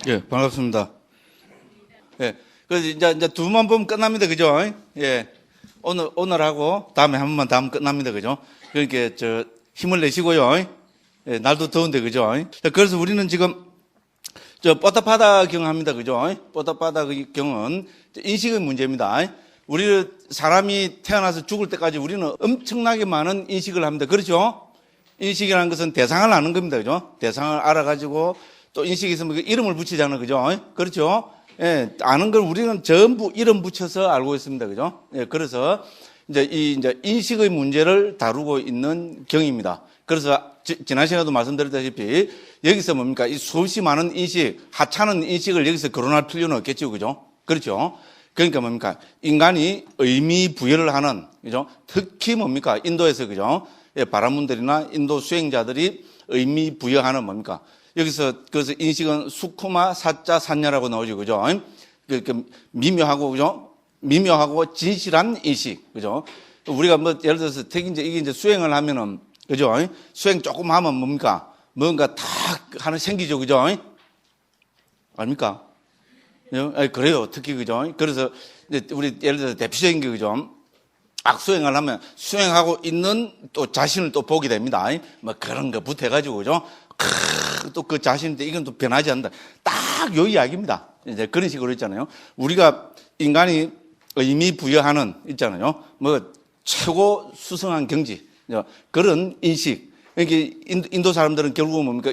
예, 반갑습니다. 예, 그래서 이제 두번 보면 끝납니다. 그죠? 예, 오늘하고 다음에 한 번만 더 하면 끝납니다. 그죠? 그러니까 힘을 내시고요. 예, 날도 더운데, 그죠? 그래서 우리는 지금 뽀따파다 경 합니다. 그죠? 뽀따파다 경은 인식의 문제입니다. 우리 사람이 태어나서 죽을 때까지 우리는 엄청나게 많은 인식을 합니다. 그렇죠? 인식이라는 것은 대상을 아는 겁니다. 그죠? 대상을 알아가지고 또 인식이 있으면 그 이름을 붙이잖아요. 그죠? 그렇죠? 예, 아는 걸 우리는 전부 이름 붙여서 알고 있습니다. 그죠? 예, 그래서 이제 인식의 문제를 다루고 있는 경입니다. 그래서 지난 시간에도 말씀드렸다시피 여기서 뭡니까? 이 수없이 많은 인식, 하찮은 인식을 여기서 거론할 필요는 없겠죠. 그죠? 그렇죠? 그러니까 뭡니까? 인간이 의미 부여를 하는, 그죠? 특히 뭡니까? 인도에서, 그죠? 예, 바라문들이나 인도 수행자들이 의미 부여하는 뭡니까? 여기서, 그래서 인식은 수쿠마, 사자, 산야라고 나오죠. 그죠? 미묘하고, 그죠? 미묘하고 진실한 인식. 그죠? 우리가 뭐, 예를 들어서 특히 이제 이게 이제 수행을 하면은, 그죠? 수행 조금 하면 뭡니까? 뭔가 탁 하나 생기죠. 그죠? 아닙니까? 그래요. 특히, 그죠? 그래서 이제 우리 예를 들어서 대표적인 게, 그죠? 수행을 하면 수행하고 있는 또 자신을 또 보게 됩니다. 뭐 그런 거부터 해가지고, 그죠? 또 그 자신인데 이건 또 변하지 않는다. 딱 요 이야기입니다. 이제 그런 식으로 있잖아요. 우리가 인간이 의미 부여하는 있잖아요. 뭐 최고 수성한 경지. 그런 인식. 그러니까 인도 사람들은 결국은 뭡니까?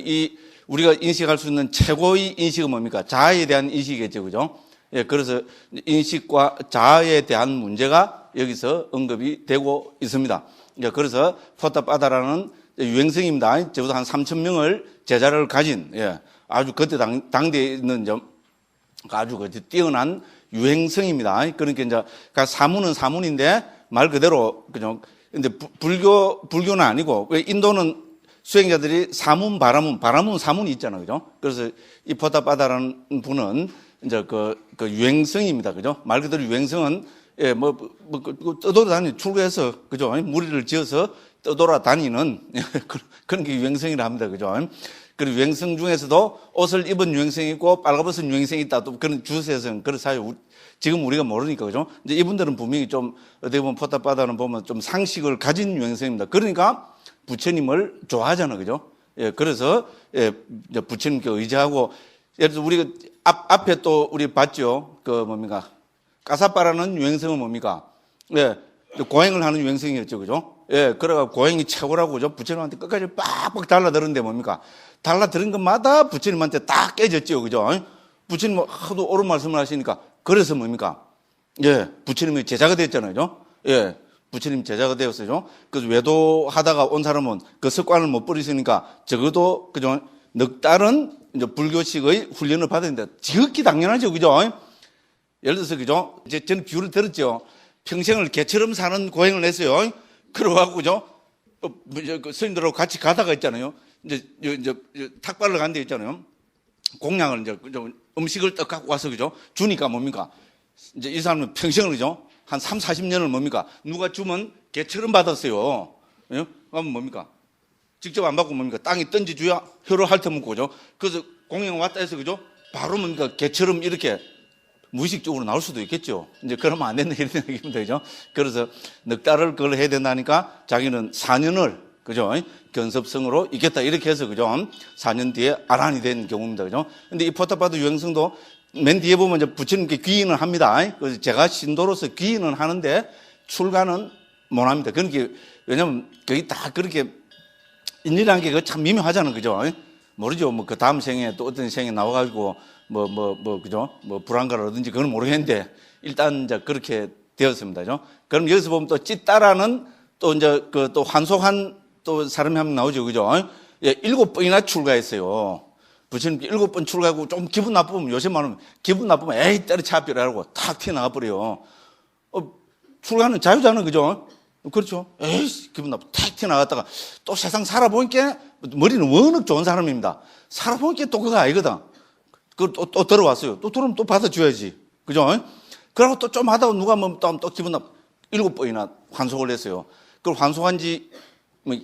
우리가 인식할 수 있는 최고의 인식은 뭡니까? 자아에 대한 인식이겠죠. 그죠? 예, 그래서 인식과 자아에 대한 문제가 여기서 언급이 되고 있습니다. 그래서 포타파다라는 유행성입니다. 적어도 한 3,000명을 제자를 가진, 예, 아주 그때 당대에 있는 아주 뛰어난 유행성입니다. 그러니까 이제 사문은 사문인데 말 그대로 그죠? 근데 불교는 아니고 인도는 수행자들이 사문, 바라문, 사문이 있잖아요. 그죠? 그래서 이 포타파다라는 분은 이제 그 유행성입니다. 그죠? 말 그대로 유행성은 예, 떠돌아다니는 출가해서, 그죠? 무리를 지어서 떠돌아다니는 그런 게 유행성이라 합니다. 그죠? 그리고 유행성 중에서도 옷을 입은 유행성이 있고 빨가벗은 유행성이 있다. 또 그런 주세성, 그런 사회, 지금 우리가 모르니까, 그죠? 이제 이분들은 분명히 좀, 어떻게 보면 포타파다는 보면 좀 상식을 가진 유행성입니다. 그러니까 부처님을 좋아하잖아요. 그죠? 예, 그래서, 예, 부처님께 의지하고, 예를 들어 우리가 앞에 또 우리 봤죠? 뭡니까? 까사빠라는 유행성은 뭡니까? 예, 고행을 하는 유행성이었죠. 그죠? 예, 그래가 고행이 최고라고, 그죠? 부처님한테 끝까지 빡빡 달라들었는데 뭡니까? 달라들은 것마다 부처님한테 딱 깨졌죠. 그죠? 부처님 하도 옳은 말씀을 하시니까. 그래서 뭡니까? 예, 부처님의 제자가 됐잖아요. 그죠? 예, 부처님 제자가 되었어요. 그래서 외도하다가 온 사람은 그 습관을 못 버리시니까 적어도, 그죠? 넉 달은 이제 불교식의 훈련을 받아야 된다. 지극히 당연하죠. 그죠? 예를 들어서, 그죠? 이제 저는 비유를 들었죠. 평생을 개처럼 사는 고행을 했어요. 그러고, 그죠? 스님들하고 같이 가다가 있잖아요. 이제 탁발을 간 데 있잖아요. 공양을 이제 음식을 떡 갖고 와서, 그죠? 주니까 뭡니까? 이제 이 사람은 평생을, 그죠? 한 3, 40년을 뭡니까? 누가 주면 개처럼 받았어요. 예? 그러면 뭡니까? 직접 안 받고 뭡니까? 땅에 던져줘야 혀로 핥아먹고, 그죠? 그래서 공양 왔다 해서, 그죠? 바로 뭡니까? 개처럼 이렇게 무의식적으로 나올 수도 있겠죠. 이제 그러면 안 된다, 이런 생각입니다. 그죠? 그래서 넉 달을 그걸 해야 된다니까 자기는 4년을, 그죠? 견섭성으로 있겠다, 이렇게 해서, 그죠? 4년 뒤에 아란이 된 경우입니다. 그죠? 근데 이 포타파다 유행성도 맨 뒤에 보면 이제 부처님께 귀인을 합니다. 그래서 제가 신도로서 귀인은 하는데 출가는 못 합니다. 그러니까, 왜냐면 거의 다 그렇게 인이라는 게 참 미묘하잖아요. 그죠? 모르죠. 뭐 그 다음 생에 또 어떤 생에 나와가지고 그죠? 불안가를 얻은지 그건 모르겠는데 일단 이제 그렇게 되었습니다. 그죠? 그럼 여기서 보면 또 찌따라는 또 이제 또 환속한 또 사람이 한 명 나오죠. 그죠? 예, 7번이나 출가했어요. 부처님께 7번 출가하고 좀 기분 나쁘면 요새 말하면 기분 나쁘면 에이 때려차비라고 탁 튀어나가버려요. 출가는 자유잖아요. 그죠? 그렇죠. 에이 기분 나쁘 탁 튀어나갔다가 또 세상 살아보니까 머리는 워낙 좋은 사람입니다. 살아보니까 또 그거 아니거든. 또 들어왔어요. 또 들어오면 또 받아줘야지. 그죠? 그러고 또 좀 하다가 누가 또 기분 나쁘 7번이나 환속을 했어요. 그걸 환속한 지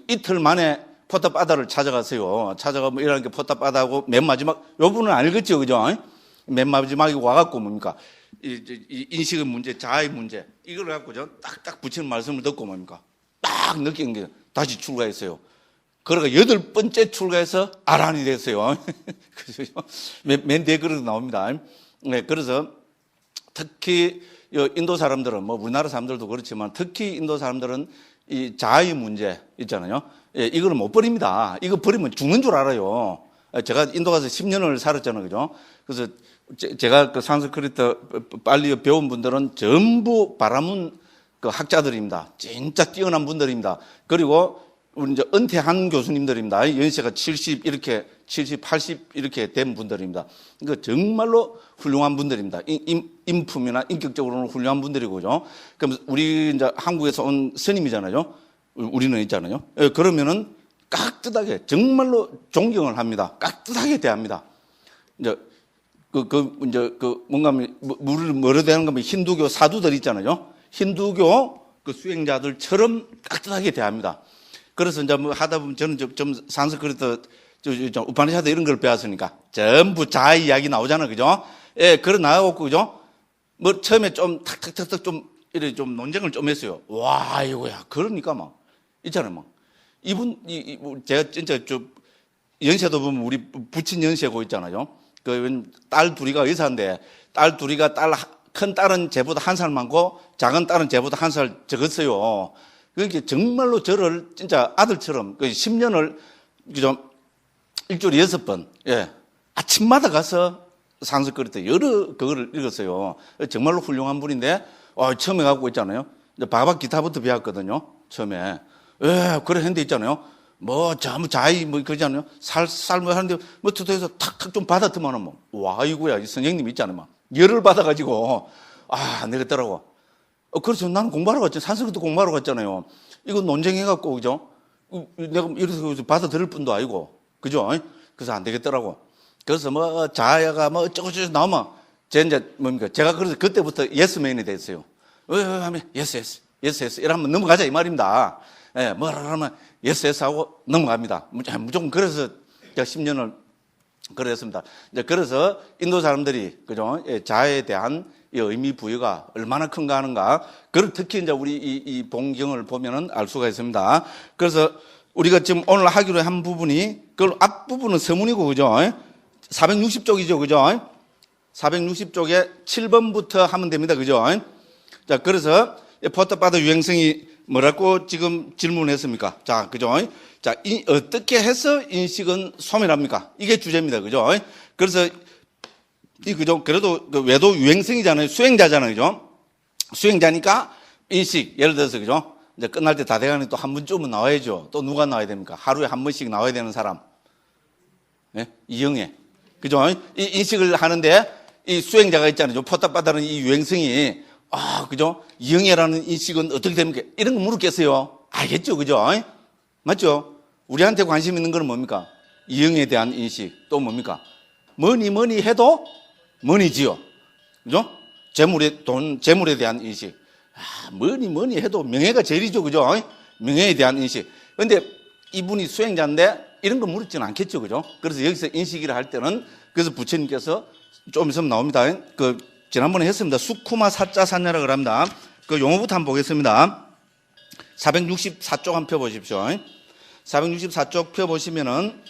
이틀 만에 포탑바다를 찾아갔어요. 찾아가 뭐 이런 게 포탑바다하고 맨 마지막, 요 부분은 알겠죠, 그죠? 맨 마지막에 와갖고 뭡니까? 이 인식의 문제, 자아의 문제, 이걸 갖고 딱딱 붙이는 말씀을 듣고 뭡니까? 딱 느낀 게 다시 출가했어요. 그러가 8번째 출가해서 아란이 됐어요. 그죠? 맨 뒤에 그래도 나옵니다. 네, 그래서 특히 인도 사람들은, 뭐 우리나라 사람들도 그렇지만 특히 인도 사람들은 이 자아의 문제 있잖아요. 예, 이걸 못 버립니다. 이거 버리면 죽는 줄 알아요. 제가 인도 가서 10년을 살았잖아요. 그죠? 그래서 제가 그 산스크리트 빨리 배운 분들은 전부 바라문 그 학자들입니다. 진짜 뛰어난 분들입니다. 그리고 우리 이제 은퇴한 교수님들입니다. 연세가 70 이렇게 70, 80 이렇게 된 분들입니다. 그러니까 정말로 훌륭한 분들입니다. 인품이나 인격적으로는 훌륭한 분들이고요. 그럼 우리 이제 한국에서 온 스님이잖아요. 우리는 있잖아요. 그러면은 깍듯하게 정말로 존경을 합니다. 깍듯하게 대합니다. 이제 뭔가 뭐로 되는 거면 힌두교 사두들 있잖아요. 힌두교 그 수행자들처럼 깍듯하게 대합니다. 그래서 이제 뭐 하다 보면 저는 좀 산스크리트, 우파니샤드 이런 걸 배웠으니까 전부 자아 이야기 나오잖아요. 그죠? 예, 그래 나오고, 그죠? 뭐 처음에 좀 탁탁탁탁 이렇게 좀 논쟁을 좀 했어요. 와, 이거야. 그러니까 막, 있잖아요. 막. 제가 진짜 연세도 보면 우리 부친 연세고 있잖아요. 딸 둘이가 의사인데, 큰 딸은 쟤보다 1살 많고, 작은 딸은 쟤보다 1살 적었어요. 그러니까 정말로 저를 진짜 아들처럼 10년을 그죠? 일주일에 6번, 예. 아침마다 가서 산스크리트 여러 그거를 읽었어요. 정말로 훌륭한 분인데, 처음에 갖고 있잖아요. 바박 기타부터 배웠거든요. 처음에. 예, 그래 했는데 있잖아요. 자이, 그러잖아요. 뭐 하는데, 투투해서 탁탁 좀 받았더만은 와, 이거야. 이 선생님 있잖아요. 막. 열을 받아가지고, 안 되겠더라고. 그렇죠. 나는 공부하러 갔죠. 산스크리트 공부하러 갔잖아요. 이거 논쟁해갖고, 그죠? 내가 이래서 받아들일 뿐도 아니고, 그죠? 그래서 안 되겠더라고. 그래서 자야가 어쩌고저쩌고 나오면, 제가 그래서 그때부터 예스맨이 됐어요. 하면, 예스. 이러면 넘어가자, 이 말입니다. 예, 뭐라 그러면, 예스 하고 넘어갑니다. 무조건 그래서 제가 10년을 그랬습니다. 이제 그래서 인도 사람들이, 그죠? 자아에 대한 이 의미 부여가 얼마나 큰가 하는가. 그걸 특히 이제 우리 이 본경을 보면은 알 수가 있습니다. 그래서 우리가 지금 오늘 하기로 한 부분이, 그 앞부분은 서문이고, 그죠? 460쪽이죠, 그죠? 460쪽에 7번부터 하면 됩니다, 그죠? 자, 그래서 포탑바다 유행성이 뭐라고 지금 질문했습니까? 자, 그죠? 자, 어떻게 해서 인식은 소멸합니까? 이게 주제입니다, 그죠? 그래서 그죠? 그래도 외도 유행성이잖아요. 수행자잖아요, 그죠? 수행자니까 인식, 예를 들어서, 그죠? 이제 끝날 때 다 돼가니 또 한 번쯤은 나와야죠. 또 누가 나와야 됩니까? 하루에 한 번씩 나와야 되는 사람. 예? 이영애. 그죠? 이 인식을 하는데 이 수행자가 있잖아요. 포탑바다는 이 유행성이, 그죠? 이영애라는 인식은 어떻게 됩니까? 이런 거 물었겠어요? 알겠죠, 그죠? 맞죠? 우리한테 관심 있는 건 뭡니까? 이영애에 대한 인식. 또 뭡니까? 뭐니 해도 뭐니지요. 그죠? 재물에 대한 인식. 뭐니 해도 명예가 제일이죠. 그죠? 명예에 대한 인식. 근데 이분이 수행자인데 이런 거 물었지는 않겠죠. 그죠? 그래서 여기서 인식이라 할 때는 그래서 부처님께서 좀 있으면 나옵니다. 지난번에 했습니다. 수쿠마 사자 산야라고 합니다. 그 용어부터 한번 보겠습니다. 464쪽 한번 펴보십시오. 464쪽 펴보시면은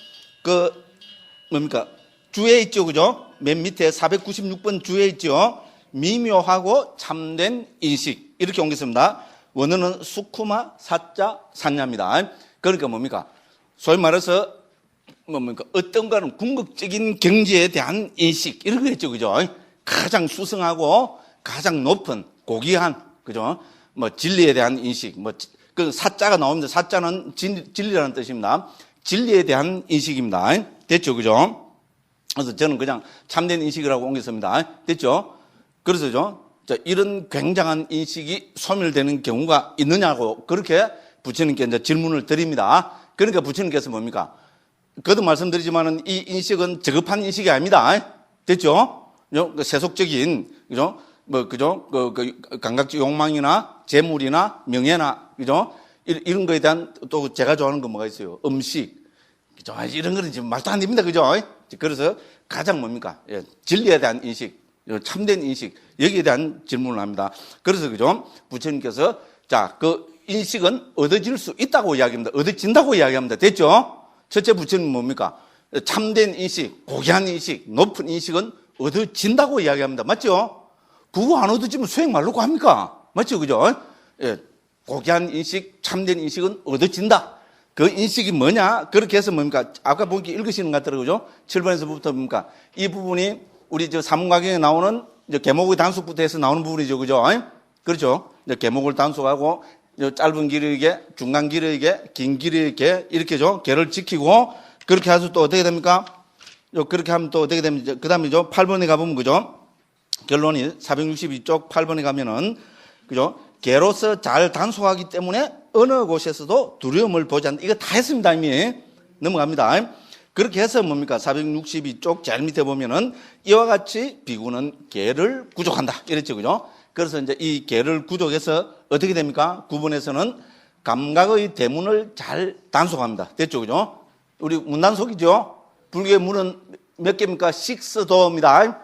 뭡니까? 주에 있죠. 그죠? 맨 밑에 496번 주에 있죠. 미묘하고 참된 인식. 이렇게 옮겼습니다. 원어는 수쿠마 사자 산야입니다. 그러니까 뭡니까? 소위 말해서 뭡니까? 어떤가는 궁극적인 경지에 대한 인식. 이런 거 있죠. 그죠? 가장 수승하고 가장 높은 고귀한, 그죠? 진리에 대한 인식. 그 사자가 나옵니다. 사자는 진리라는 뜻입니다. 진리에 대한 인식입니다. 됐죠? 그죠? 그래서 저는 그냥 참된 인식이라고 옮겼습니다. 됐죠? 그래서죠. 자, 이런 굉장한 인식이 소멸되는 경우가 있느냐고 그렇게 부처님께 이제 질문을 드립니다. 그러니까 부처님께서 뭡니까? 거듭 말씀드리지만은 이 인식은 저급한 인식이 아닙니다. 됐죠? 세속적인, 그죠? 그죠? 감각적 욕망이나 재물이나 명예나, 그죠? 이런 거에 대한 또 제가 좋아하는 거 뭐가 있어요? 음식. 이런 거는 지금 말도 안 됩니다. 그죠? 그래서 가장 뭡니까? 예, 진리에 대한 인식, 참된 인식, 여기에 대한 질문을 합니다. 그래서 그죠? 부처님께서 자, 그 인식은 얻어질 수 있다고 이야기합니다. 얻어진다고 이야기합니다. 됐죠? 첫째 부처님은 뭡니까? 참된 인식, 고귀한 인식, 높은 인식은 얻어진다고 이야기합니다. 맞죠? 그거 안 얻어지면 수행 말라고 합니까? 맞죠? 그죠? 예, 고귀한 인식, 참된 인식은 얻어진다. 그 인식이 뭐냐? 그렇게 해서 뭡니까? 아까 보니까 읽으시는 것 같더라고요. 7번에서부터 뭡니까? 이 부분이 우리 사문과경에 나오는 계목의 단속부터 해서 나오는 부분이죠. 그죠? 그렇죠? 계목을 단속하고 짧은 길이게, 중간 길이게, 긴 길이게 이렇게죠. 계를 지키고 그렇게 해서 또 어떻게 됩니까? 그렇게 하면 또 어떻게 됩니까? 그 다음에죠. 8번에 가보면 그죠? 결론이 462쪽 8번에 가면은 그죠? 개로서 잘 단속하기 때문에 어느 곳에서도 두려움을 보지 않는다. 이거 다 했습니다. 이미 넘어갑니다. 그렇게 해서 뭡니까? 462쪽 제일 밑에 보면은 이와 같이 비구는 개를 구족한다. 이랬죠. 그죠? 그래서 이제 이 개를 구족해서 어떻게 됩니까? 9번에서는 감각의 대문을 잘 단속합니다. 됐죠. 그죠? 우리 문단속이죠. 불교의 문은 몇 개입니까? 6도입니다.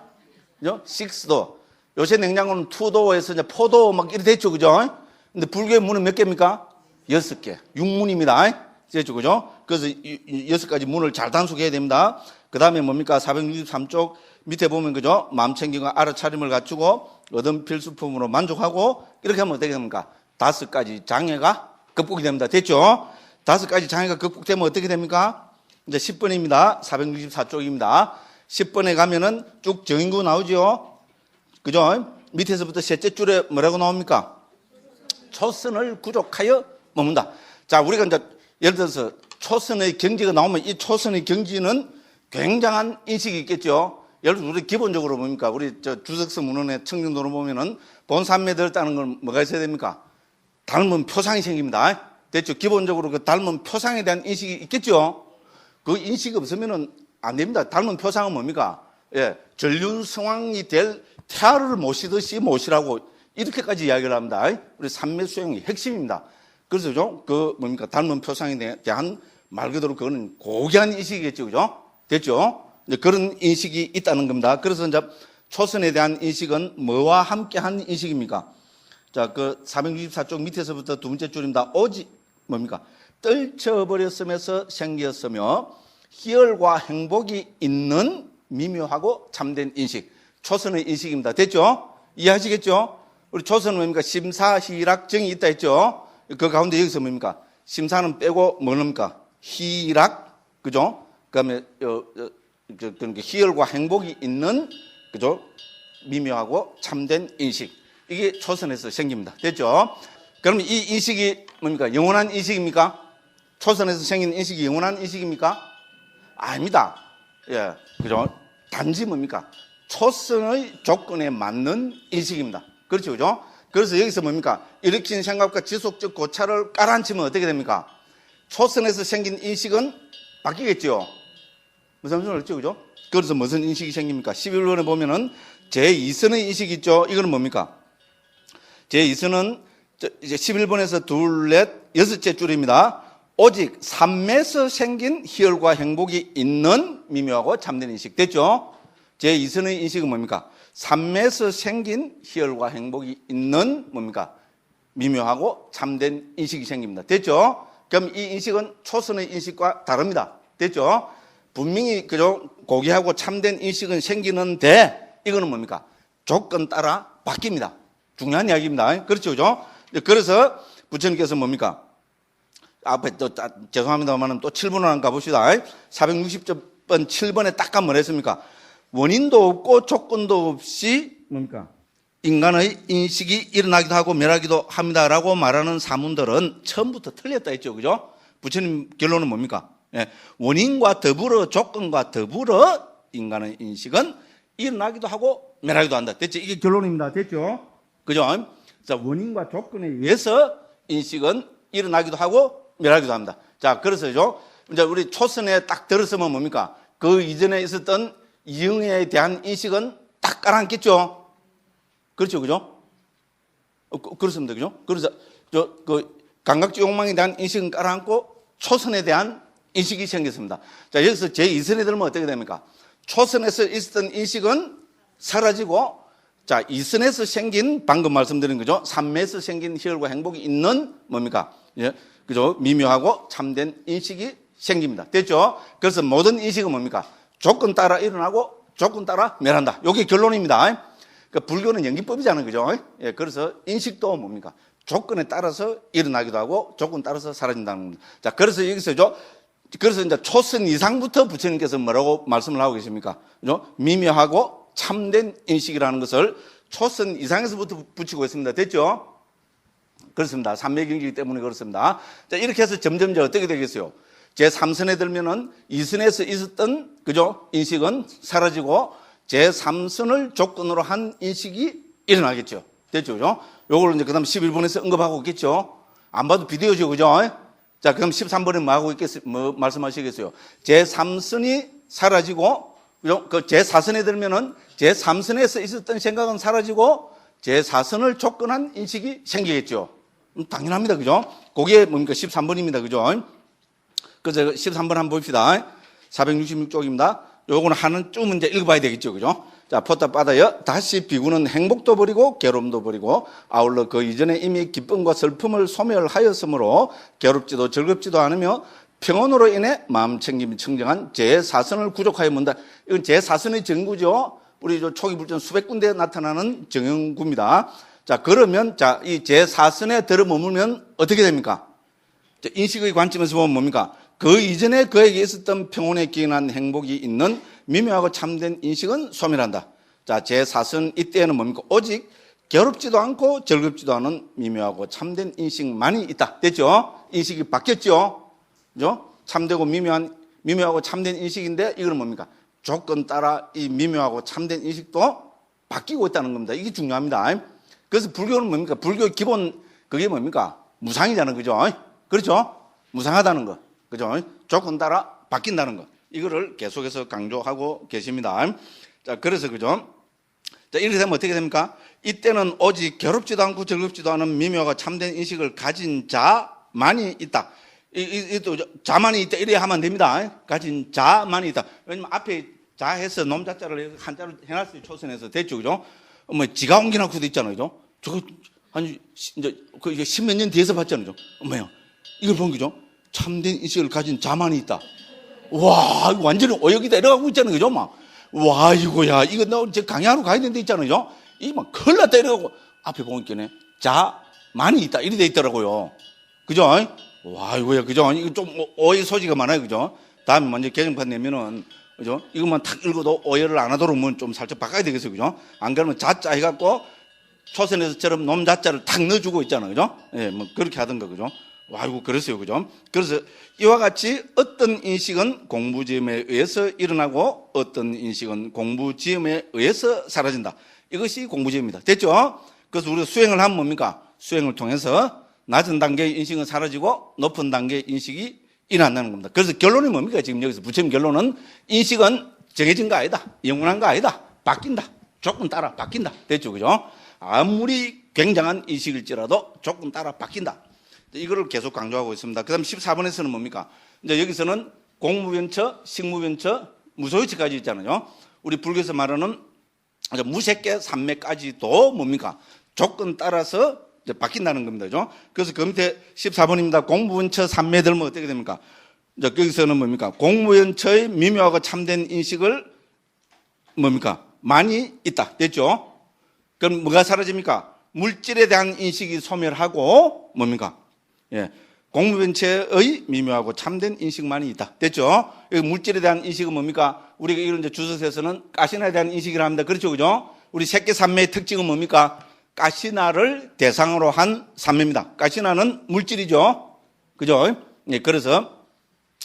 그죠? 6도. 요새 냉장고는 2도에서 이제 4도 막 이렇게 됐죠. 그죠? 근데 불교의 문은 몇 개입니까? 6개. 6문입니다. 됐죠. 그죠? 그래서 6가지 문을 잘 단속해야 됩니다. 그 다음에 뭡니까? 463쪽 밑에 보면 그죠? 마음 챙김과 알아차림을 갖추고 얻은 필수품으로 만족하고 이렇게 하면 어떻게 됩니까? 5가지 장애가 극복이 됩니다. 됐죠? 5가지 장애가 극복되면 어떻게 됩니까? 이제 10번입니다. 464쪽입니다. 10번에 가면은 쭉 정인구 나오죠? 그죠? 밑에서부터 셋째 줄에 뭐라고 나옵니까? 초선을 구족하여 머문다. 자, 우리가 이제 예를 들어서 초선의 경지가 나오면 이 초선의 경지는 굉장한 인식이 있겠죠? 예를 들어서 우리 기본적으로 뭡니까? 우리 주석서 문헌의 청정도로 보면은 본산매 들었다는 건 뭐가 있어야 됩니까? 닮은 표상이 생깁니다. 됐죠? 기본적으로 그 닮은 표상에 대한 인식이 있겠죠? 그 인식이 없으면은 안 됩니다. 닮은 표상은 뭡니까? 예, 전륜성왕이 될 태아를 모시듯이 모시라고 이렇게까지 이야기를 합니다. 우리 삼매 수행의 핵심입니다. 그래서 그 뭡니까? 닮은 표상에 대한 말 그대로 그거는 고귀한 인식이겠죠. 그죠? 됐죠? 이제 그런 인식이 있다는 겁니다. 그래서 이제 초선에 대한 인식은 뭐와 함께한 인식입니까? 자, 그 464쪽 밑에서부터 두 번째 줄입니다. 오직 뭡니까? 떨쳐버렸으면서 생겼으며 희열과 행복이 있는 미묘하고 참된 인식. 초선의 인식입니다. 됐죠? 이해하시겠죠? 우리 초선은 뭡니까? 심사, 희락, 정이 있다 했죠? 그 가운데 여기서 뭡니까? 심사는 빼고 뭡니까? 희락, 그죠? 그 다음에, 희열과 행복이 있는, 그죠? 미묘하고 참된 인식. 이게 초선에서 생깁니다. 됐죠? 그러면 이 인식이 뭡니까? 영원한 인식입니까? 초선에서 생긴 인식이 영원한 인식입니까? 아닙니다. 예, 그죠? 단지 뭡니까? 초선의 조건에 맞는 인식입니다. 그렇죠, 그죠? 그래서 여기서 뭡니까? 일으킨 생각과 지속적 고찰을 깔아앉히면 어떻게 됩니까? 초선에서 생긴 인식은 바뀌겠죠? 무슨 말인지 알죠, 그죠? 그래서 무슨 인식이 생깁니까? 11번에 보면은 제2선의 인식이 있죠? 이거는 뭡니까? 제2선은 이제 11번에서 둘, 넷, 여섯째 줄입니다. 오직 삼매에서 생긴 희열과 행복이 있는 미묘하고 참된 인식. 됐죠? 제2선의 인식은 뭡니까? 삼매에서 생긴 희열과 행복이 있는 뭡니까? 미묘하고 참된 인식이 생깁니다. 됐죠? 그럼 이 인식은 초선의 인식과 다릅니다. 됐죠? 분명히 그죠? 고귀하고 참된 인식은 생기는데 이거는 뭡니까? 조건 따라 바뀝니다. 중요한 이야기입니다. 그렇죠? 그죠? 그래서 부처님께서 뭡니까? 앞에 또 죄송합니다만 또 7번으로 한번 가봅시다. 460번 7번에 딱 가면 뭐랬습니까? 원인도 없고 조건도 없이 뭡니까? 인간의 인식이 일어나기도 하고 멸하기도 합니다라고 말하는 사문들은 처음부터 틀렸다 했죠. 그죠? 부처님 결론은 뭡니까? 예, 원인과 더불어 조건과 더불어 인간의 인식은 일어나기도 하고 멸하기도 한다. 됐죠? 이게 결론입니다. 됐죠? 그죠? 자, 원인과 조건에 의해서 인식은 일어나기도 하고 멸하기도 합니다. 자, 그래서죠. 이제 우리 초선에 딱 들었으면 뭡니까? 그 이전에 있었던 이응에 대한 인식은 딱 깔아앉겠죠? 그렇죠, 그죠? 그렇습니다, 그죠? 그래서, 감각적 욕망에 대한 인식은 깔아앉고 초선에 대한 인식이 생겼습니다. 자, 여기서 제2선에 들면 어떻게 됩니까? 초선에서 있었던 인식은 사라지고, 자, 2선에서 생긴, 방금 말씀드린 거죠. 삼매에서 생긴 희열과 행복이 있는 뭡니까? 예, 그죠? 미묘하고 참된 인식이 생깁니다. 됐죠? 그래서 모든 인식은 뭡니까? 조건 따라 일어나고 조건 따라 멸한다. 이게 결론입니다. 그러니까 불교는 연기법이잖아요. 그죠? 예, 그래서 인식도 뭡니까? 조건에 따라서 일어나기도 하고 조건 따라서 사라진다는 겁니다. 자, 그래서 여기서죠. 그래서 이제 초선 이상부터 부처님께서 뭐라고 말씀을 하고 계십니까? 그죠? 미묘하고 참된 인식이라는 것을 초선 이상에서부터 붙이고 있습니다. 됐죠? 그렇습니다. 삼매경기이기 때문에 그렇습니다. 자, 이렇게 해서 점점 이제 어떻게 되겠어요? 제3선에 들면은 2선에서 있었던, 그죠? 인식은 사라지고 제3선을 조건으로 한 인식이 일어나겠죠. 됐죠? 그죠? 요걸 이제 그 다음 11번에서 언급하고 있겠죠? 안 봐도 비디오죠. 그죠? 자, 그럼 13번에 뭐 하고 있겠어요? 뭐 말씀하시겠어요? 제3선이 사라지고, 그죠? 그 제4선에 들면은 제3선에서 있었던 생각은 사라지고 제4선을 조건한 인식이 생기겠죠. 당연합니다. 그죠? 그게 뭡니까? 13번입니다. 그죠? 그래서 13번 한번 봅시다. 466쪽입니다. 요거는 하는 쭉 문제 읽어봐야 되겠죠. 그죠? 자, 포탑 받아요. 다시 비구는 행복도 버리고 괴로움도 버리고 아울러 그 이전에 이미 기쁨과 슬픔을 소멸하였으므로 괴롭지도 즐겁지도 않으며 평온으로 인해 마음 챙김이 청정한 제4선을 구족하여 문다. 이건 제4선의 정구죠. 우리 저 초기 불전 수백 군데에 나타나는 정형구입니다. 자, 그러면 자, 이 제4선에 들어머물면 어떻게 됩니까? 자, 인식의 관점에서 보면 뭡니까? 그 이전에 그에게 있었던 평온에 기인한 행복이 있는 미묘하고 참된 인식은 소멸한다. 자, 제4선 이때에는 뭡니까? 오직 괴롭지도 않고 즐겁지도 않은 미묘하고 참된 인식만이 있다. 됐죠? 인식이 바뀌었죠? 그죠? 참되고 미묘하고 참된 인식인데 이거는 뭡니까? 조건 따라 이 미묘하고 참된 인식도 바뀌고 있다는 겁니다. 이게 중요합니다. 그래서 불교는 뭡니까? 불교의 기본, 그게 뭡니까? 무상이잖아요. 그죠? 그렇죠? 무상하다는 거. 그죠? 조건 따라 바뀐다는 거. 이거를 계속해서 강조하고 계십니다. 자, 그래서 그죠? 자, 이렇게 되면 어떻게 됩니까? 이때는 오직 괴롭지도 않고 즐겁지도 않은 미묘하고 참된 인식을 가진 자만이 있다. 또 자만이 있다. 이래야 하면 됩니다. 가진 자만이 있다. 왜냐면 앞에 자해서 놈자자를 한자를 해놨어요. 초선에서. 됐죠. 그죠? 뭐, 지가 옮겨놓고 도 있잖아요. 그죠? 저거, 한, 이제, 그, 이게 십몇 년 뒤에서 봤잖아요. 그죠? 뭐야? 이걸 본 거죠? 참된 인식을 가진 자만이 있다. 와, 이거 완전히 어역이 내려가고 있잖아요. 그죠? 막. 와, 이거야. 이거 너 이제 강의하러 가야 되는데 있잖아요. 그죠? 이게 막 큰일 났다 이러고 앞에 보니까 자만이 있다. 이렇게 돼 있더라고요. 그죠? 와, 이거야. 그죠? 이거 좀 오해 소지가 많아요. 그죠? 다음에 먼저 개정판 내면은, 그죠? 이것만 탁 읽어도 오해를 안 하도록 좀 살짝 바꿔야 되겠어요. 그죠? 안 그러면 자자 해갖고 초선에서처럼 놈 자자를 탁 넣어주고 있잖아요. 그죠? 예, 뭐 그렇게 하던가. 그죠? 와, 이거 그랬어요. 그죠? 그래서 이와 같이 어떤 인식은 공부지음에 의해서 일어나고 어떤 인식은 공부지음에 의해서 사라진다. 이것이 공부지음입니다. 됐죠? 그래서 우리가 수행을 하면 뭡니까? 수행을 통해서 낮은 단계의 인식은 사라지고 높은 단계의 인식이 일어난다는 겁니다. 그래서 결론이 뭡니까? 지금 여기서 부처님 결론은 인식은 정해진 거 아니다. 영원한 거 아니다. 바뀐다. 조건 따라 바뀐다. 됐죠? 그죠? 아무리 굉장한 인식일지라도 조건 따라 바뀐다. 이거를 계속 강조하고 있습니다. 그 다음 14번에서는 뭡니까? 이제 여기서는 공무변처, 식무변처, 무소유처까지 있잖아요. 우리 불교에서 말하는 무색계, 삼매까지도 뭡니까? 조건 따라서 이제 바뀐다는 겁니다. 그죠? 그래서 그 밑에 14번입니다. 공무변처, 삼매 들면 어떻게 됩니까? 이제 여기서는 뭡니까? 공무변처의 미묘하고 참된 인식을 뭡니까? 많이 있다. 됐죠? 그럼 뭐가 사라집니까? 물질에 대한 인식이 소멸하고 뭡니까? 예, 공무변체의 미묘하고 참된 인식만이 있다. 됐죠? 여기 물질에 대한 인식은 뭡니까? 우리가 이런 이제 주석에서는 가시나에 대한 인식이라 합니다. 그렇죠? 그죠? 우리 색계삼매의 특징은 뭡니까? 가시나를 대상으로 한 삼매입니다. 가시나는 물질이죠? 그죠? 예, 그래서,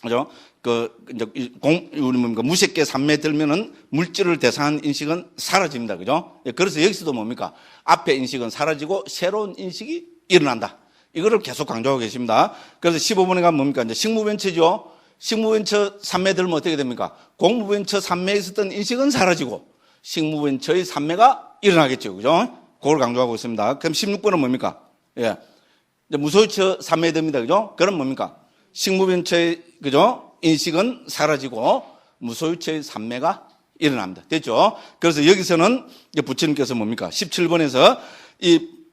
그죠? 우리 뭡니까? 무색계 삼매 들면은 물질을 대상한 인식은 사라집니다. 그죠? 예, 그래서 여기서도 뭡니까? 앞에 인식은 사라지고 새로운 인식이 일어난다. 이거를 계속 강조하고 계십니다. 그래서 15번에 가면 뭡니까? 이제 식무변처죠. 식무변처 삼매 들면 어떻게 됩니까? 공무변처 삼매에 있었던 인식은 사라지고 식무변처의 삼매가 일어나겠죠. 그죠? 그걸 강조하고 있습니다. 그럼 16번은 뭡니까? 예. 이제 무소유처 산매됩니다. 그죠? 그럼 뭡니까? 식무변처의, 그죠? 인식은 사라지고 무소유처의 산매가 일어납니다. 됐죠? 그래서 여기서는 부처님께서 뭡니까? 17번에서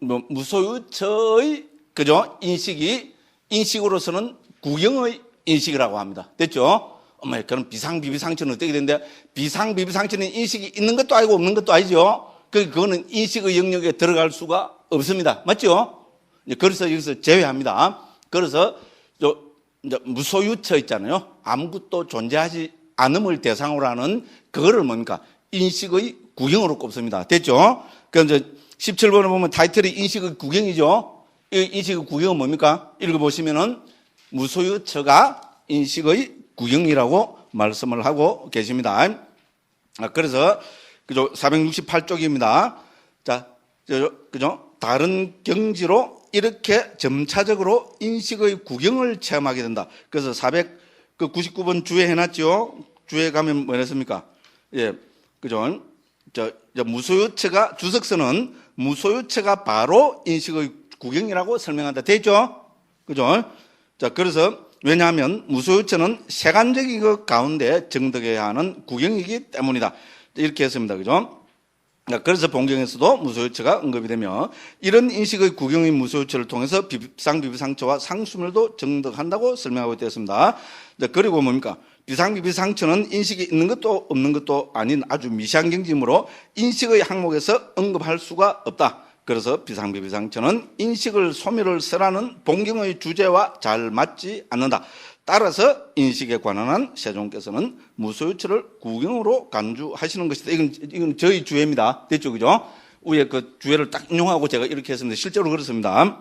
무소유처의, 그죠? 인식으로서는 구경의 인식이라고 합니다. 됐죠? 그럼 비상비비상처는 어떻게 되는데, 비상비비상처는 인식이 있는 것도 아니고 없는 것도 아니죠? 그거는 인식의 영역에 들어갈 수가 없습니다. 맞죠? 그래서 여기서 제외합니다. 그래서 이제 무소유처 있잖아요. 아무것도 존재하지 않음을 대상으로 하는 그거를 뭡니까? 인식의 구경으로 꼽습니다. 됐죠? 그럼 이제 17번을 보면 타이틀이 인식의 구경이죠. 이 인식의 구경은 뭡니까? 읽어보시면은 무소유처가 인식의 구경이라고 말씀을 하고 계십니다. 그래서 그죠? 468쪽입니다. 자, 그죠? 다른 경지로 이렇게 점차적으로 인식의 구경을 체험하게 된다. 그래서 499번 주에 해놨죠. 주에 가면 뭐 했습니까? 예, 그죠? 무소유처가, 주석서는 무소유처가 바로 인식의 구경이라고 설명한다. 됐죠? 그죠? 자, 그래서 왜냐하면 무소유처는 세간적인 것 가운데 정득해야 하는 구경이기 때문이다. 이렇게 했습니다. 그죠? 그래서 본경에서도 무소유처가 언급이 되며, 이런 인식의 구경인 무소유처를 통해서 비상비비상처와 상수멸도 정득한다고 설명하고 있습니다. 그리고 뭡니까? 비상비비상처는 인식이 있는 것도 없는 것도 아닌 아주 미시한 경지이므로 인식의 항목에서 언급할 수가 없다. 그래서 비상비비상처는 인식을 소멸을 설하는 본경의 주제와 잘 맞지 않는다. 따라서 인식에 관한 세종께서는 무소유처를 구경으로 간주하시는 것이다. 이건 저희 주회입니다. 됐죠? 그죠? 위에 그 주회를 딱 인용하고 제가 이렇게 했습니다. 실제로 그렇습니다.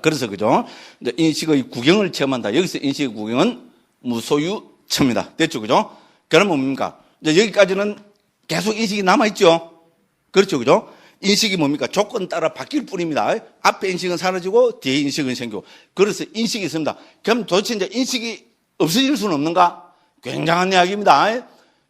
그래서 그죠? 이제 인식의 구경을 체험한다. 여기서 인식의 구경은 무소유처입니다. 됐죠? 그죠? 그러면 뭡니까? 이제 여기까지는 계속 인식이 남아있죠? 그렇죠? 그죠? 인식이 뭡니까? 조건 따라 바뀔 뿐입니다. 앞에 인식은 사라지고 뒤에 인식은 생기고. 그래서 인식이 있습니다. 그럼 도대체 이제 인식이 없어질 수는 없는가? 굉장한 이야기입니다.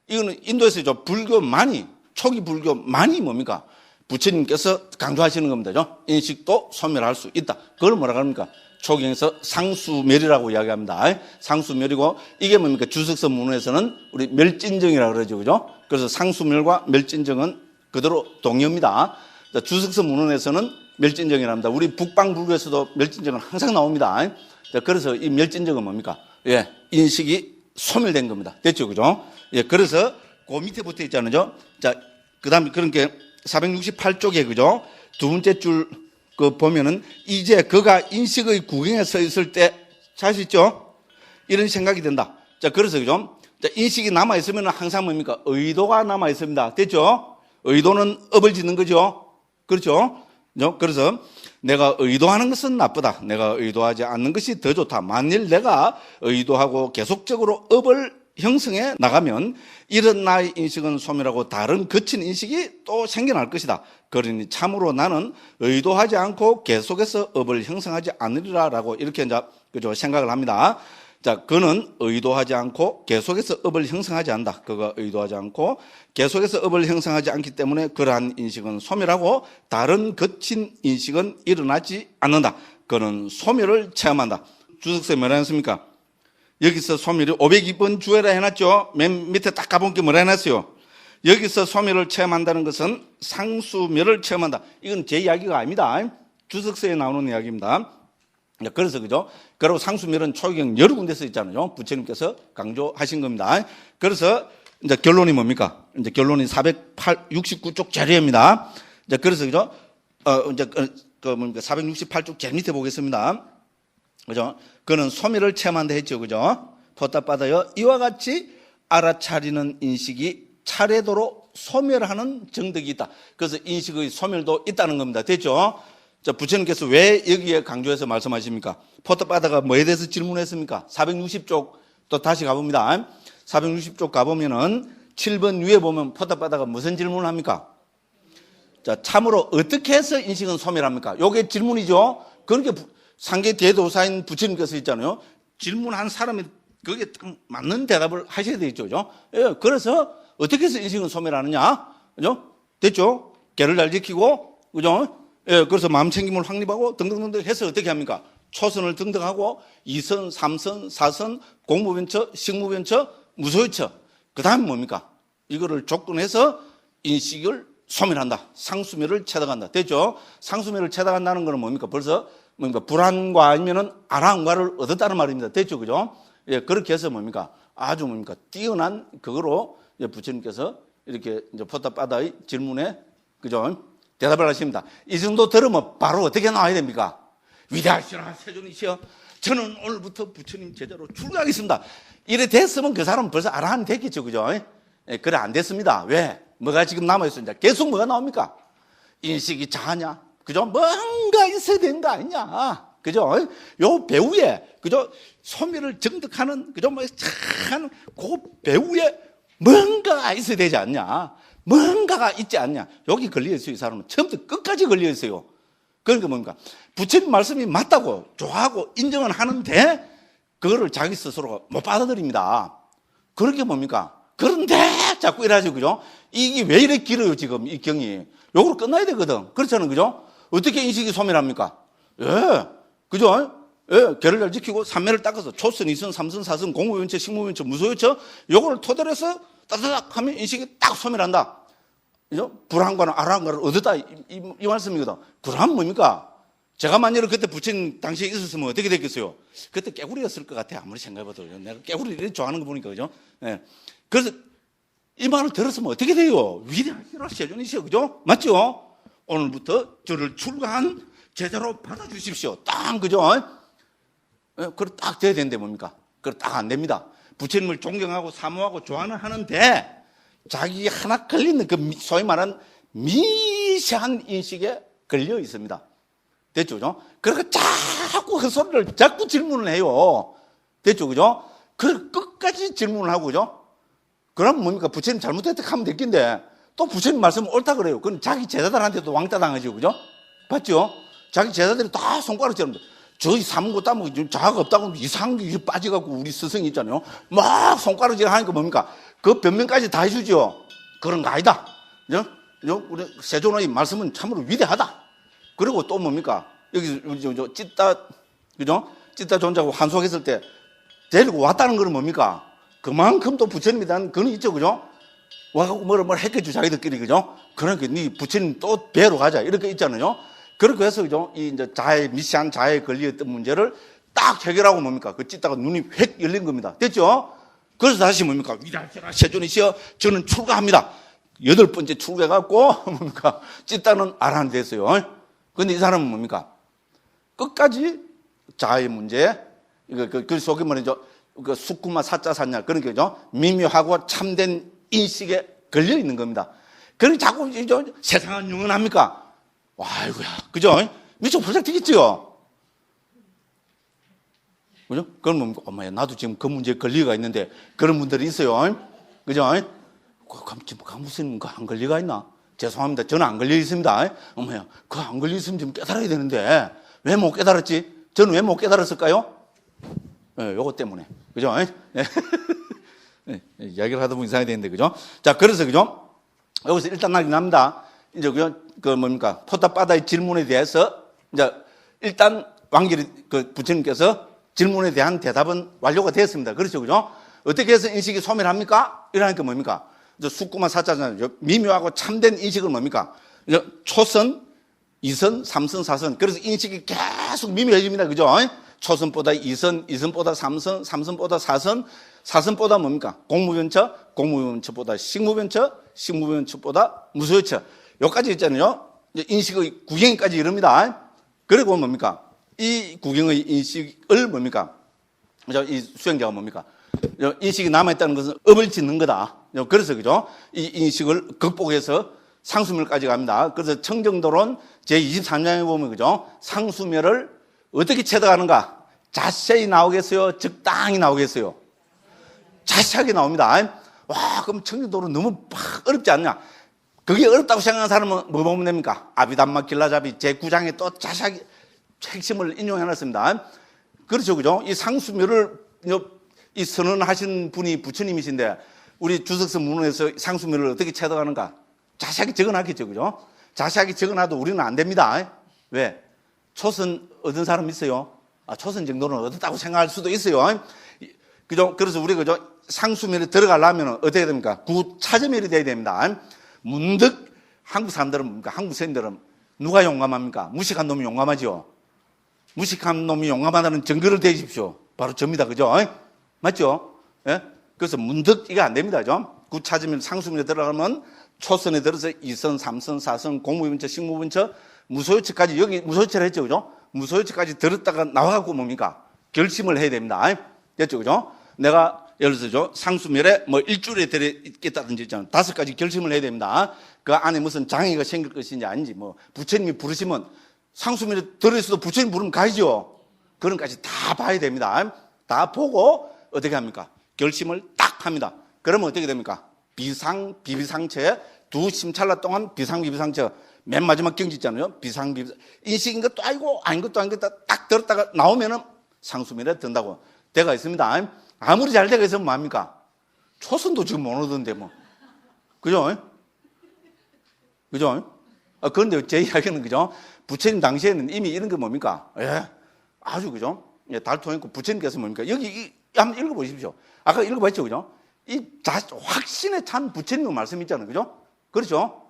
이거는 인도에서 불교만이, 초기 불교만이 뭡니까? 부처님께서 강조하시는 겁니다. 인식도 소멸할 수 있다. 그걸 뭐라고 합니까? 초경에서 상수멸이라고 이야기합니다. 상수멸이고, 이게 뭡니까? 주석서 문헌에서는 우리 멸진정이라고 그러죠. 그죠? 그래서 상수멸과 멸진정은 그대로 동의입니다. 주석서 문헌에서는 멸진정이랍니다. 우리 북방불교에서도 멸진정은 항상 나옵니다. 그래서 이 멸진정은 뭡니까? 예, 인식이 소멸된 겁니다. 됐죠? 그죠? 예, 그래서 그 밑에 붙어 있잖아요. 자, 그 다음에 그러니까 468쪽에, 그죠? 두 번째 줄, 보면은, 이제 그가 인식의 구경에 서 있을 때, 잘 수 있죠? 이런 생각이 든다. 자, 그래서, 그죠? 자, 인식이 남아있으면 항상 뭡니까? 의도가 남아있습니다. 됐죠? 의도는 업을 짓는 거죠. 그렇죠? 그래서 내가 의도하는 것은 나쁘다. 내가 의도하지 않는 것이 더 좋다. 만일 내가 의도하고 계속적으로 업을 형성해 나가면 이런 나의 인식은 소멸하고 다른 거친 인식이 또 생겨날 것이다. 그러니 참으로 나는 의도하지 않고 계속해서 업을 형성하지 않으리라라고 이렇게 이제 그죠? 생각을 합니다. 자, 그는 의도하지 않고 계속해서 업을 형성하지 않는다. 그가 의도하지 않고 계속해서 업을 형성하지 않기 때문에 그러한 인식은 소멸하고 다른 거친 인식은 일어나지 않는다. 그는 소멸을 체험한다. 주석서에 뭐라 했습니까? 여기서 소멸이 502번 주회라 해놨죠. 맨 밑에 딱 가본 게 뭐라 해놨어요? 여기서 소멸을 체험한다는 것은 상수멸을 체험한다. 이건 제 이야기가 아닙니다. 주석서에 나오는 이야기입니다. 그래서 그죠? 그리고 상수멸은 초경 여러 군데서 있잖아요. 부처님께서 강조하신 겁니다. 그래서 이제 결론이 뭡니까? 이제 결론이 469쪽 자료입니다. 이제 그래서 그죠? 이제 468쪽 제일 밑에 보겠습니다. 그죠? 그는 소멸을 체험한다 했죠. 그죠? 포탑받아요. 이와 같이 알아차리는 인식이 차례도로 소멸하는 정덕이 있다. 그래서 인식의 소멸도 있다는 겁니다. 됐죠? 자, 부처님께서 왜 여기에 강조해서 말씀하십니까? 포탑바다가 뭐에 대해서 질문했습니까? 460쪽 또 다시 가봅니다. 460쪽 가보면은 7번 위에 보면 포탑바다가 무슨 질문을 합니까? 자, 참으로 어떻게 해서 인식은 소멸합니까? 요게 질문이죠. 그렇게 상계 대도사인 부처님께서 있잖아요. 질문한 사람이 그게 딱 맞는 대답을 하셔야 되겠죠. 그죠? 예, 그래서 어떻게 해서 인식은 소멸하느냐? 그죠? 됐죠? 계를 잘 지키고, 그죠? 예, 그래서 마음챙김을 확립하고 등등등등 해서 어떻게 합니까? 초선을 등등하고 2선, 3선, 4선, 공무변처, 식무변처, 무소유처. 그 다음에 뭡니까? 이거를 조건해서 인식을 소멸한다. 상수멸을 체득한다. 됐죠? 상수멸을 체득한다는 거는 뭡니까? 벌써 뭡니까? 불안과 아니면은 아랑과를 얻었다는 말입니다. 됐죠? 그죠? 예, 그렇게 해서 뭡니까? 아주 뭡니까? 뛰어난 그거로 부처님께서 이렇게 이제 포탑바다의 질문에 그죠? 대답을 하십니다. 이 정도 들으면 바로 어떻게 나와야 됩니까? 위대하시라 세존이시여, 저는 오늘부터 부처님 제자로 출가하겠습니다. 이래 됐으면 그 사람은 벌써 아라한이 됐겠죠. 그죠? 예, 그래 안 됐습니다. 왜? 뭐가 지금 남아있습니다. 계속 뭐가 나옵니까? 인식이 자냐? 그죠? 뭔가 있어야 되는 거 아니냐? 그죠? 요 배후에, 그죠? 소멸을 정득하는, 그죠? 뭐, 참, 그 배후에 뭔가가 있어야 되지 않냐? 뭔가가 있지 않냐? 여기 걸려있어요. 이 사람은 처음부터 끝까지 걸려있어요. 그러니까 뭡니까? 부처님 말씀이 맞다고 좋아하고 인정은 하는데 그거를 자기 스스로가 못 받아들입니다. 그렇게 뭡니까? 그런데 자꾸 이러죠. 그죠? 이게 왜 이렇게 길어요, 지금 이 경이. 요거로 끝나야 되거든. 그렇잖아요. 그죠? 어떻게 인식이 소멸합니까? 예. 그죠? 예. 결을 잘 지키고 삼매를 닦아서 초선, 이선, 삼선, 사선, 공무변처, 식무변처, 무소유처 요거를 토대로 해서 따다닥 하면 인식이 딱 소멸한다. 그죠? 불안과는 아랑과를 얻었다. 이 말씀이거든. 그럼 뭡니까? 제가 만약에 그때 부처님 당시에 있었으면 어떻게 됐겠어요? 그때 깨구리였을 것 같아. 아무리 생각해봐도. 내가 깨구리를 이렇게 좋아하는 거 보니까, 그죠? 예. 그래서 이 말을 들었으면 어떻게 돼요? 위대하시라 세존이시여. 그죠? 맞죠? 오늘부터 저를 출가한 제자로 받아주십시오. 딱, 그죠? 예, 그걸 딱 돼야 되는데 뭡니까? 그걸 딱 안 됩니다. 부처님을 존경하고 사모하고 좋아는 하는데 자기 하나 걸리는 그 소위 말하는 미세한 인식에 걸려 있습니다. 됐죠? 그죠? 그러니까 자꾸 그 소리를 자꾸 질문을 해요. 됐죠? 그죠? 그 끝까지 질문을 하고, 그죠? 그럼 뭡니까? 부처님 잘못했다 하면 될 텐데 또 부처님 말씀은 옳다 그래요. 그럼 자기 제자들한테도 왕따 당하죠. 그죠? 봤죠? 자기 제자들이 다 손가락처럼 저희 삼고 따먹고 자아가 없다고 이상한 게 빠져갖고 우리 스승이 있잖아요. 막 손가락질 하니까 뭡니까? 그 변명까지 다 해주죠. 그런 거 아니다. 그죠? 우리 세존의 말씀은 참으로 위대하다. 그리고 또 뭡니까? 여기 찢다, 그죠? 찢다 존자고 한속했을 때 데리고 왔다는 건 뭡니까? 그만큼 또 부처님에 대한 그건 있죠. 그죠? 와갖고 뭘 했겠죠. 자기들끼리. 그죠? 그러니까 니 부처님 또 뵈러 가자. 이렇게 있잖아요. 그렇게 해서, 그죠? 이 이제 자해, 미시한 자해에 걸려있던 문제를 딱 해결하고 뭡니까? 그 찢다가 눈이 획 열린 겁니다. 됐죠? 그래서 다시 뭡니까? 위대하시라 세존이시여, 저는 출가합니다. 8번째 출가해갖고, 뭡니까? 찢다는 아라한이 됐어요. 근데 이 사람은 뭡니까? 끝까지 자아의 문제, 그 속에 말이죠. 그 수쿠마 사자 산냐. 그런 게죠. 미묘하고 참된 인식에 걸려 있는 겁니다. 그러니까 자꾸 세상은 영원합니까? 아이고야. 그죠? 미쳐 불짝 튀겠죠? 그죠? 그럼 뭡니까? 엄마야, 나도 지금 그 문제에 걸리가 있는데 그런 분들이 있어요. 그죠? 무슨 그 안 걸리가 있나? 죄송합니다. 저는 안 걸려 있습니다. 엄마야, 그거 안 걸려 있으면 좀 깨달아야 되는데 왜 못 깨달았지? 저는 왜 못 깨달았을까요? 예, 요거 때문에. 그죠? 예, 이야기를 하다 보면 이상이 되는데, 그죠? 자, 그래서, 그죠? 여기서 일단 나긴 납니다. 이제, 그 뭡니까? 포탑바다의 질문에 대해서, 이제, 일단 왕길이, 그 부처님께서 질문에 대한 대답은 완료가 되었습니다. 그렇죠, 그죠? 어떻게 해서 인식이 소멸합니까? 이러니까 뭡니까? 이제 숙구만 사자잖아요. 미묘하고 참된 인식은 뭡니까? 이제 초선, 2선, 3선, 4선. 그래서 인식이 계속 미묘해집니다. 그죠? 초선보다 2선, 2선보다 3선, 3선보다 4선, 4선보다 뭡니까? 공무변처, 공무변처보다 식무변처, 식무변처보다 무소유처. 여기까지 있잖아요. 인식의 구경까지 이릅니다. 그리고 뭡니까? 이 구경의 인식을 뭡니까? 이 수행자가 뭡니까? 인식이 남아있다는 것은 업을 짓는 거다. 그래서 그죠? 이 인식을 극복해서 상수멸까지 갑니다. 그래서 청정도론 제23장에 보면 그죠? 상수멸을 어떻게 체득하는가? 자세히 나오겠어요? 적당히 나오겠어요? 자세하게 나옵니다. 와, 그럼 청정도론 너무 어렵지 않냐? 그게 어렵다고 생각하는 사람은 뭐 보면 됩니까? 아비담마 길라잡이 제9장에 또 자세하게 핵심을 인용해놨습니다. 그렇죠, 그죠? 이 상수멸을 이 선언하신 분이 부처님이신데 우리 주석서 문헌에서 상수멸을 어떻게 체득하는가? 자세하게 적어놨겠죠, 그죠? 자세하게 적어놔도 우리는 안 됩니다. 왜? 초선 얻은 사람 있어요? 초선 정도는 얻었다고 생각할 수도 있어요. 그죠? 그래서 우리 그죠? 상수면에 들어가려면 어떻게 됩니까? 구차점일이 돼야 됩니다. 문득 한국 사람들은 뭡니까? 한국 선생님들은 누가 용감합니까? 무식한 놈이 용감하죠. 무식한 놈이 용감하다는 증거를 대십시오. 바로 접니다. 그죠? 맞죠? 예? 그래서 문득 이게 안 됩니다. 그죠? 구차점일 상수면에 들어가면 초선에 들어서 2선, 3선, 4선, 공무원처, 식무원처, 무소유처까지 여기 무소유처를 했죠. 그죠? 무소유처까지 들었다가 나와갖고 뭡니까? 결심을 해야 됩니다. 됐죠? 그죠? 내가 예를 들어서 상수멸에 뭐 일주일에 들어있겠다든지 있잖아요. 5가지 결심을 해야 됩니다. 그 안에 무슨 장애가 생길 것인지 아닌지 뭐 부처님이 부르시면 상수멸에 들어있어도 부처님 부르면 가야죠. 그런 것까지 다 봐야 됩니다. 다 보고 어떻게 합니까? 결심을 딱 합니다. 그러면 어떻게 됩니까? 비비상처에 두 심찰라 동안 비상비비상처 맨 마지막 경지 있잖아요. 비상비비상 인식인 것도 아니고 아닌 것도 아닌 것도 딱 들었다가 나오면은 상수멸에 든다고 되가 있습니다. 아무리 잘 되가 있으면 뭐합니까? 초선도 지금 못 오던데 뭐. 그죠? 그죠? 그런데 제 이야기는 그죠? 부처님 당시에는 이미 이런 게 뭡니까? 예. 아주 그죠? 예, 달통했고 부처님께서 뭡니까? 여기 한번 읽어보십시오. 아까 읽어봤죠? 그죠? 확신에 찬 부처님의 말씀 있잖아요. 그죠? 그렇죠?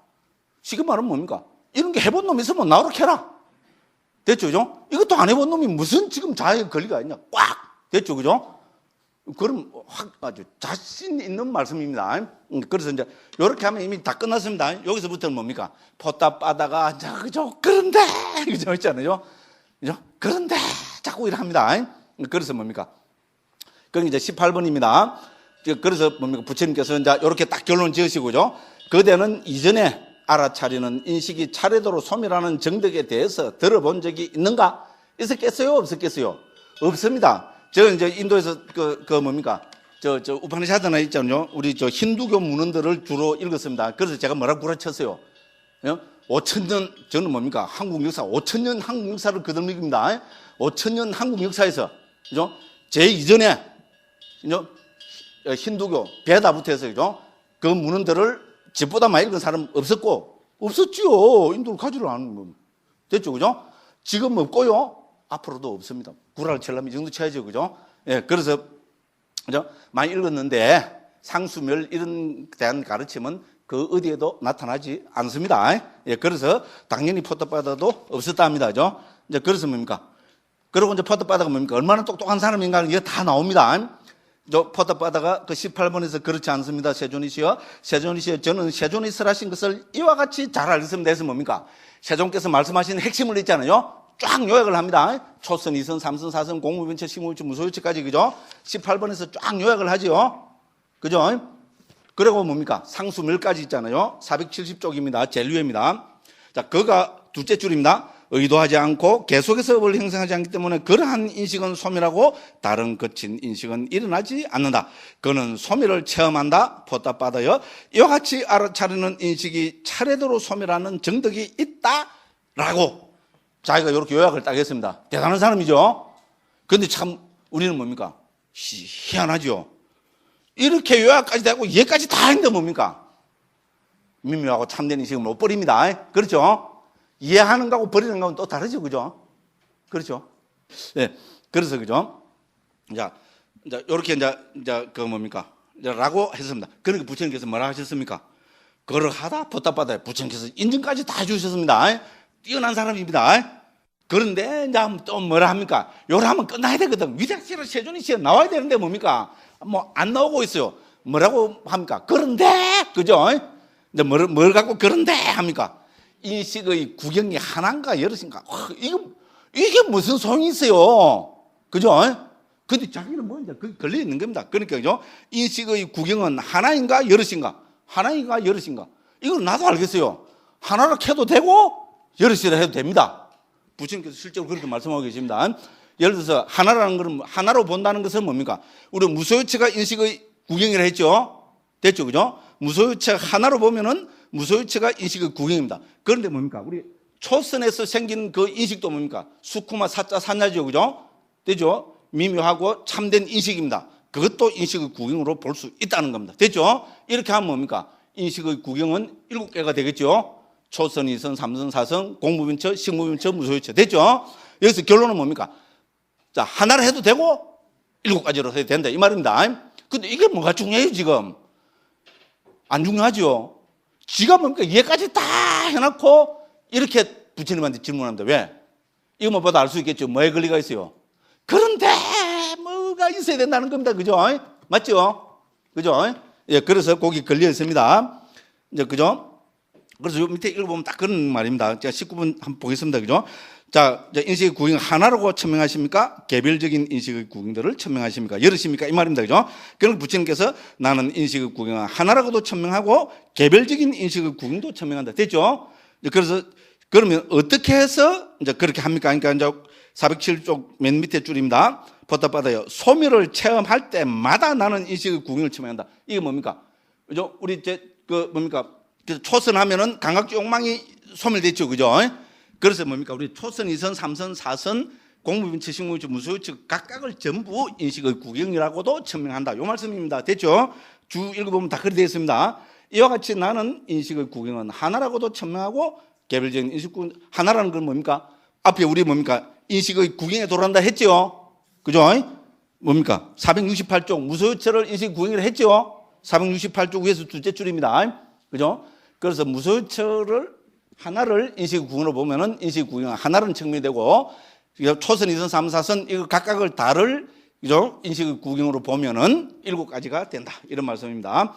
지금 말은 뭡니까? 이런 게 해본 놈 있으면 나오라 해라. 됐죠? 그죠? 이것도 안 해본 놈이 무슨 지금 자의 권리가 있냐? 꽉! 됐죠? 그죠? 그럼 아주 자신 있는 말씀입니다. 그래서 이제 이렇게 하면 이미 다 끝났습니다. 여기서부터는 뭡니까? 포다 빠다가 그죠? 그런데 그죠? 있잖아요. 그죠? 그런데 자꾸 이랍니다. 그래서 뭡니까? 그게 이제 18번입니다. 그래서 뭡니까? 부처님께서 이제 이렇게 딱 결론 지으시고죠. 그대는 이전에 알아차리는 인식이 차례대로 소멸하는 정덕에 대해서 들어본 적이 있는가? 있었겠어요? 없었겠어요? 없습니다. 저는 이제 인도에서 뭡니까? 우파니샤드나 있잖아요. 우리 힌두교 문헌들을 주로 읽었습니다. 그래서 제가 뭐라고 구라쳤어요? 5,000년, 저는 뭡니까? 한국 역사, 5,000년 한국 역사를 거듭립니다. 5,000년 한국 역사에서, 그죠? 제 이전에, 그죠? 힌두교, 베다부터 해서, 그죠? 그 문헌들을 집보다 많이 읽은 사람 없었고, 없었지요. 인도를 가지를 않은 거. 됐죠, 그죠? 지금 없고요. 앞으로도 없습니다. 구라를 치려면 이 정도 쳐야죠. 그죠? 예, 그래서, 그죠? 많이 읽었는데, 상수멸 이런 대한 가르침은 그 어디에도 나타나지 않습니다. 예, 그래서 당연히 포도바다도 없었다 합니다. 그죠? 이제 그래서 뭡니까? 그리고 이제 포도바다가 뭡니까? 얼마나 똑똑한 사람인가 이게 다 나옵니다. 포도바다가 그 18번에서 그렇지 않습니다. 세존이시여. 저는 세존이시라 하신 것을 이와 같이 잘 알겠습니다. 해서 뭡니까? 세존께서 말씀하신 핵심을 있잖아요. 쫙 요약을 합니다. 초선, 2선, 3선, 4선, 공무변처, 식무변처, 무소유처까지, 그죠? 18번에서 쫙 요약을 하죠. 그죠? 그리고 뭡니까? 상수멸까지 있잖아요. 470쪽입니다. 제일 위입니다. 자, 그가 둘째 줄입니다. 의도하지 않고 계속해서 업을 형성하지 않기 때문에 그러한 인식은 소멸하고 다른 거친 인식은 일어나지 않는다. 그는 소멸을 체험한다. 포따빠다여. 이와 같이 알아차리는 인식이 차례대로 소멸하는 정덕이 있다라고 자기가 이렇게 요약을 딱 했습니다. 대단한 사람이죠. 그런데 참 우리는 뭡니까? 희한하죠. 이렇게 요약까지 되고 얘까지 다 했는데 뭡니까? 미묘하고 참된 인식을 못 버립니다. 그렇죠? 이해하는 거하고 버리는 거하고는 또 다르죠. 그죠? 그렇죠? 네. 그래서, 그죠? 자, 요렇게 뭡니까? 라고 했습니다. 그러니까 부처님께서 뭐라 하셨습니까? 그러하다, 포따빠다. 부처님께서 인증까지 다 주셨습니다. 뛰어난 사람입니다. 그런데 이제 또 뭐라 합니까? 요래 하면 끝나야 되거든. 위대하시라 세존이시여 나와야 되는데 뭡니까? 뭐 안 나오고 있어요. 뭐라고 합니까? 그런데 그죠? 이제 뭘 갖고 그런데 합니까? 인식의 구경이 하나인가 여럿인가? 이게 무슨 소용이 있어요? 그죠? 근데 자기는 뭐 이제 그 걸려 있는 겁니다. 그러니까 그죠? 인식의 구경은 하나인가 여럿인가? 하나인가 여럿인가? 이걸 나도 알겠어요. 하나로 해도 되고 여럿이라 해도 됩니다. 부처님께서 실제로 그렇게 말씀하고 계십니다. 예를 들어서 하나라는 것은 하나로 본다는 것은 뭡니까? 우리 무소유체가 인식의 구경이라 했죠. 됐죠, 그죠? 무소유체 하나로 보면은 무소유체가 인식의 구경입니다. 그런데 뭡니까? 우리 초선에서 생긴 그 인식도 뭡니까? 수쿠마 사자 산야죠, 그죠? 됐죠? 미묘하고 참된 인식입니다. 그것도 인식의 구경으로 볼 수 있다는 겁니다. 됐죠? 이렇게 하면 뭡니까? 인식의 구경은 7개가 되겠죠. 초선, 2선, 3선, 4선, 공무변처, 식무변처, 무소유처. 됐죠? 여기서 결론은 뭡니까? 자, 하나를 해도 되고 7가지로 해도 된다 이 말입니다. 근데 이게 뭐가 중요해요 지금? 안 중요하죠. 지가 뭡니까? 얘까지 다 해놓고 이렇게 부처님한테 질문합니다. 왜? 이거만 봐도 알 수 있겠죠. 뭐에 권리가 있어요? 그런데 뭐가 있어야 된다는 겁니다. 그죠? 맞죠? 그죠? 예, 그래서 거기 걸려 있습니다. 이제 그죠? 그래서 요 밑에 읽어보면 딱 그런 말입니다. 제가 19분 한번 보겠습니다. 그죠? 자, 인식의 구경 하나라고 천명하십니까? 개별적인 인식의 구경들을 천명하십니까? 여럿입니까? 이 말입니다. 그죠? 그럼 부처님께서 나는 인식의 구경은 하나라고도 천명하고 개별적인 인식의 구경도 천명한다. 됐죠? 그래서 그러면 어떻게 해서 이제 그렇게 합니까? 그러니까 이제 407쪽 맨 밑에 줄입니다. 보답받아요. 소멸을 체험할 때마다 나는 인식의 구경을 천명한다. 이게 뭡니까? 그죠? 우리 이제 그 뭡니까? 초선하면은 감각적 욕망이 소멸됐죠. 그죠? 그래서 뭡니까? 우리 초선, 2선, 3선, 4선, 공무변처, 식무변처, 무소유처 각각을 전부 인식의 구경이라고도 천명한다. 요 말씀입니다. 됐죠? 주 읽어보면 다 그렇게 되어 있습니다. 이와 같이 나는 인식의 구경은 하나라고도 천명하고 개별적인 인식 구경, 하나라는 건 뭡니까? 앞에 우리 뭡니까? 인식의 구경에 돌아간다 했죠? 그죠? 뭡니까? 468쪽 무소유처를 인식 구경이라 했죠? 468쪽 위에서 둘째 줄입니다. 그죠? 그래서 무소유처를 하나를 인식구경으로 보면은 인식구경 하나는 측면이 되고 초선, 2선, 3선, 4선 이거 각각을 다를 그죠? 인식구경으로 보면은 7가지가 된다. 이런 말씀입니다.